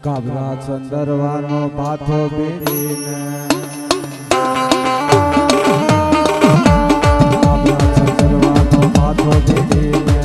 કાબરા ચંદરવાનો પાથો બેરીને કાબરા ચંદરવાનો પાથો બેરીને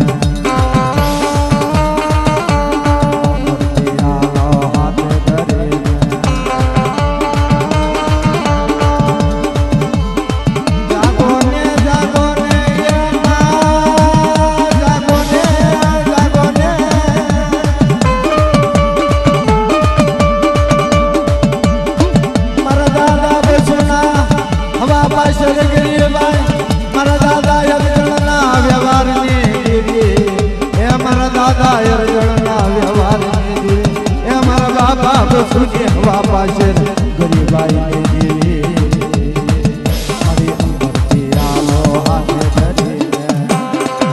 हवा पासे गरीबाई ने देवी हरी अंबर की आलो हाथ धरी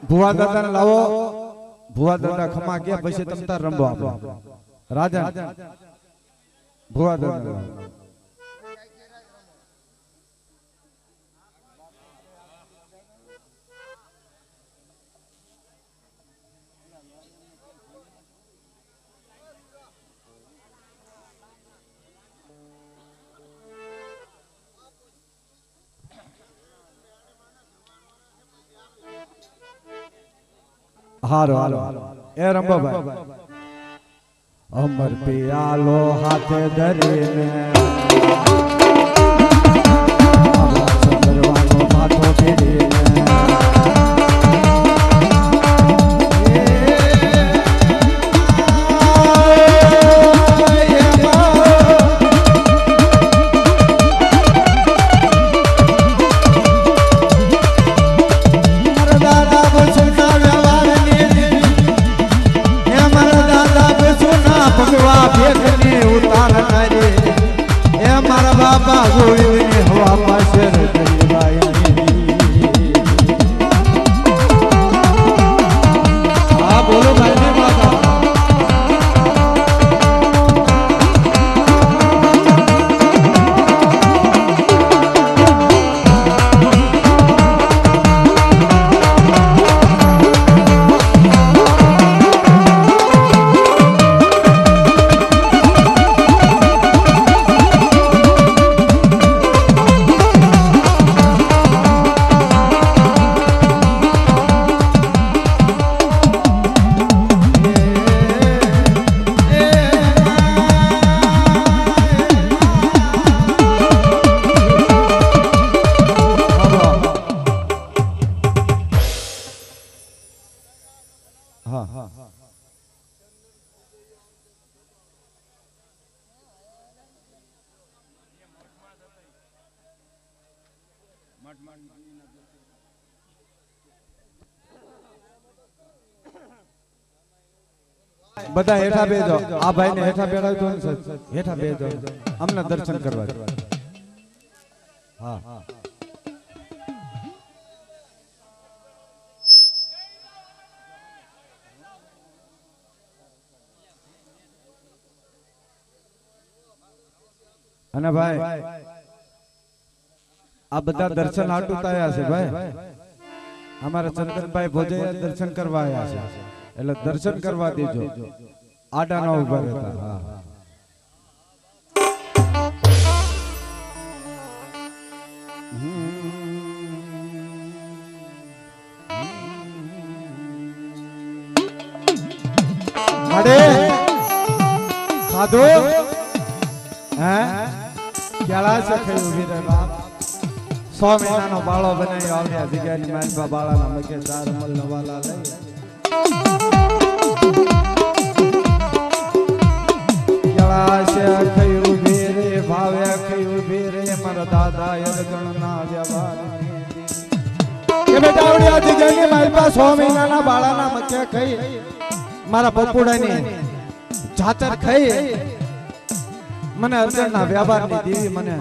भुआ दादा ने लावो भुआ दादा खमा के पैसे तम तार रंबो आपो राजा भुआ दादा हारो हारो ए रंबा भाई अमर पियालो हाथ धरे में चंद्रवानो माथो फेरे बाबा गोविंद ने हवा पासे गरीबाई हाँ बोलो भाई ने माता બધા હેઠા બેજો આ ભાઈ ને હેઠા બેઠાવજો ને સર હેઠા બેજો અમને દર્શન કરવા હા અને ભાઈ આ બધા દર્શન આટું આયા છે ભાઈ અમારા ચંદનભાઈ ભોજૈયા દર્શન કરવા આયા છે એટલે દર્શન કરવા દેજો આડા ન ઉભા રહેતા હા મળે ખાધો હે કેળા છે ખાઈ ઉભી રહે બાપ 100 મહિનાનો બાળો બનાવી આવડ્યા જગ્યાની માલપા બાળાના મકે 4 અમલ નવાલા લઈ ખાઈ ઉભી રે ભાવે ખાઈ ઉભી રે મારા દાદા યદગણના વ્યવહાર કે બેટા આવડ્યા જગ્યાની માલપા 100 મહિનાના બાળાના મકે ખાઈ મારા પપુડાની જાતર ખાઈ મને અર્જણના વ્યવહારની દેવી મને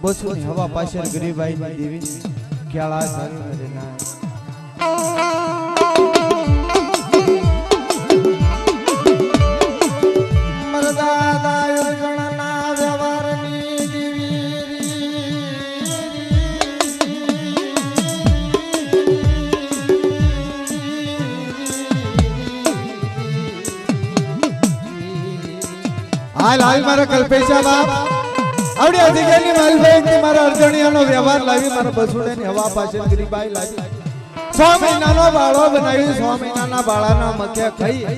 બસુની હવા પાછળ ગરીબાઈની દેવી કેળા સારી કરે ના મરદાદા અર્જણના વ્યવહારની દેવી હાલ હાલ મારા કલ્પેશા બાપ આવડી અધિકારની માલભાઈ કે મારા અર્જણિયાનો વ્યવહાર લાવી મારા બસુડાની હવા પાછળ ગરીબાઈ લાવી 100 મહિનાનો બાળો બનાવી 100 મહિનાના બાળાના મકે ખાઈ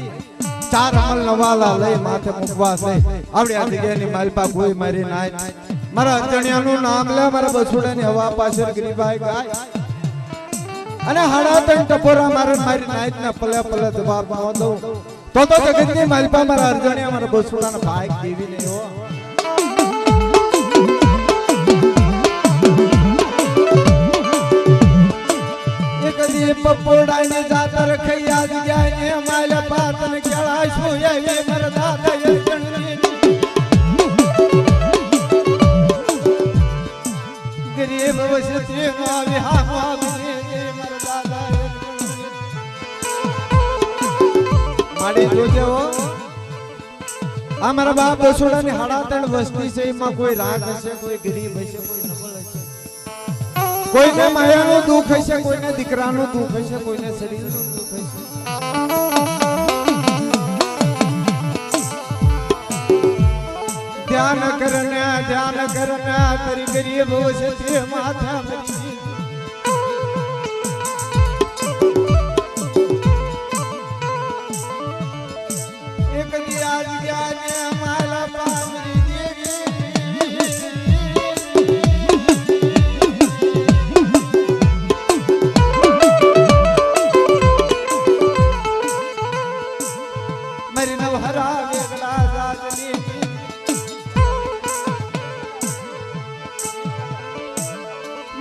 4 અમલ નવાલા લઈ માથે મુકવા છે આવડી અધિકારની માલપા કોઈ મારી નાય મારા અર્જણિયાનું નામ લે મારા બસુડાની હવા પાછળ ગરીબાઈ ગાય અને હાડા ત્રણ ટપોરા મારી નાય ને પલે પલે જવાબ ન દઉં તો જગતની માલપા મારા અર્જણિયા મારા બસુડાના ભાઈ દેવી ને હો પપોડાની જાતર ખૈયા ગયા ને માલે પાતન કેળા સુયે મર દાદા યજણની ગરીબ વસતી માં વિહાવા બને મર દાદા યજણની માડી જોજે હો આ મારા બાપ બસોડાની હાડા ત્રણ વસ્તી છે એમાં કોઈ રાગ હશે કોઈ ગરીબ હશે કોઈ નબળ હશે કોઈને માયાનું દુઃખ હશે કોઈને દીકરાનું દુઃખ હશે કોઈને શરીરનું દુઃખ હશે ધ્યાન કરને તારી ગરીબ હશે તે માથા મરી એક દી આજ ગયા ને માલા પામરી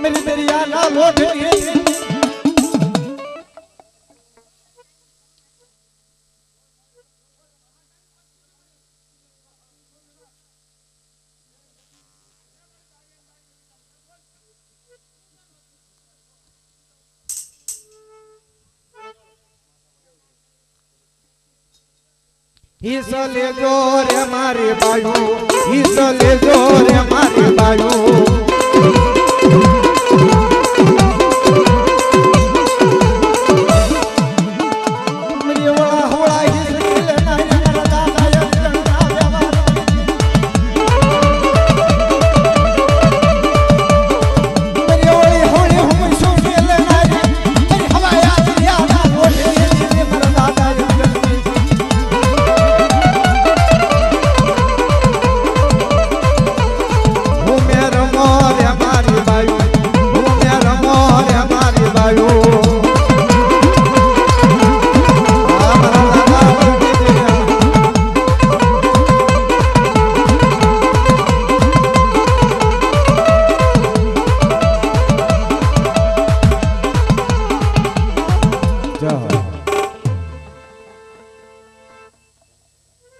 मेरी दरिया ना लौट हिस्सा ले जो रे मारे बायू हिस्सा ले जो रे मारे बायू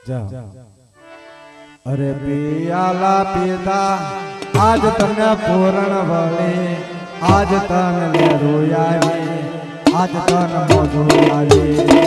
જાઓ અરે પિયાલા પીતા આજ તને પૂરણ વળી આજ તન લેરું આવી આજ તન મોઢું આવી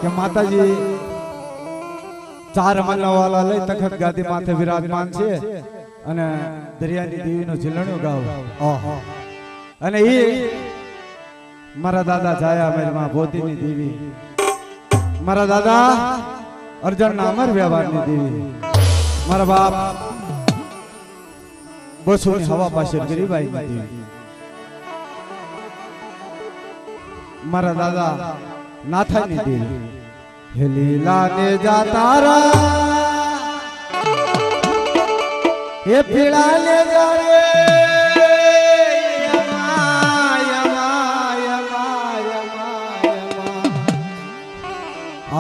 કે માતાજી ચાર મહિના વાલા લઈ તખત ગાદી માથે વિરાજમાન છે અને દરિયાની દેવીનો ઝીલણો ગાવ અને એ મારા દાદા જાયા મેરમાં ભોતીની દેવી મારા દાદા અર્જણના અમર વ્યવહારની દેવી મારા બાપ બસોની હવા પાસે ગરીબાઈની દેવી મારા દાદા નાથાની દેવી હે લીલા ને જા તારા હે પીળા ને જા રે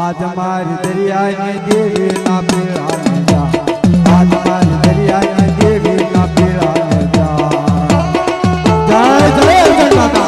आज हमारी दरिया देवी ना पीड़ा जा आज हमारी दरिया देवी ना पीड़ा जा जय जय माता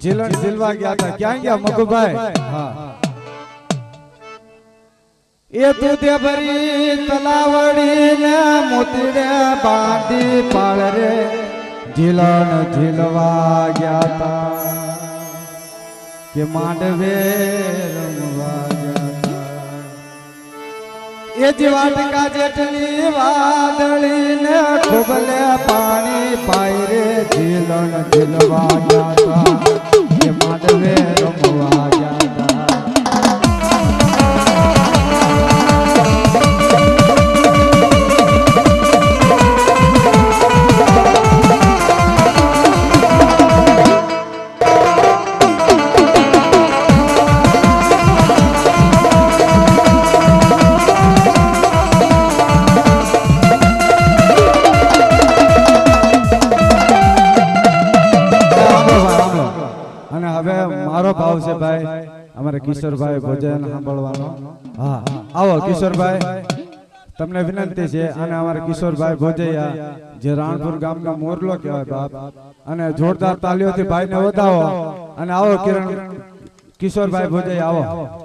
જીલણ જીલવા ગયા હતા. ક્યાં ગયા મગુભાઈ? હા એ તું તે ભરી તલાવડી ને મોતીડે બાંધી પાળ રે જીલણ જીલવા ગયા હતા કે માંડવે રમવા ગયા હતા. એ જ વાટકા જેટલી વાદળી ને ખોબલે પાણી પાય રે જીલણ જીલવા ગયા હતા કે માંડવે રમવા ગયા હતા. મારો ભાવ છે ભાઈ અમારે કિશોરભાઈ ભોજન સાંભળવાનો. હા આવો કિશોરભાઈ, તમને વિનંતી છે. અને અમારે કિશોરભાઈ ભોજૈયા જે રાણપુર ગામનો મોરલો કહેવાય બાપ, અને જોરદાર તાલીઓથી ભાઈને વધાવો. અને આવો કિરણ કિશોરભાઈ ભોજૈયા આવો.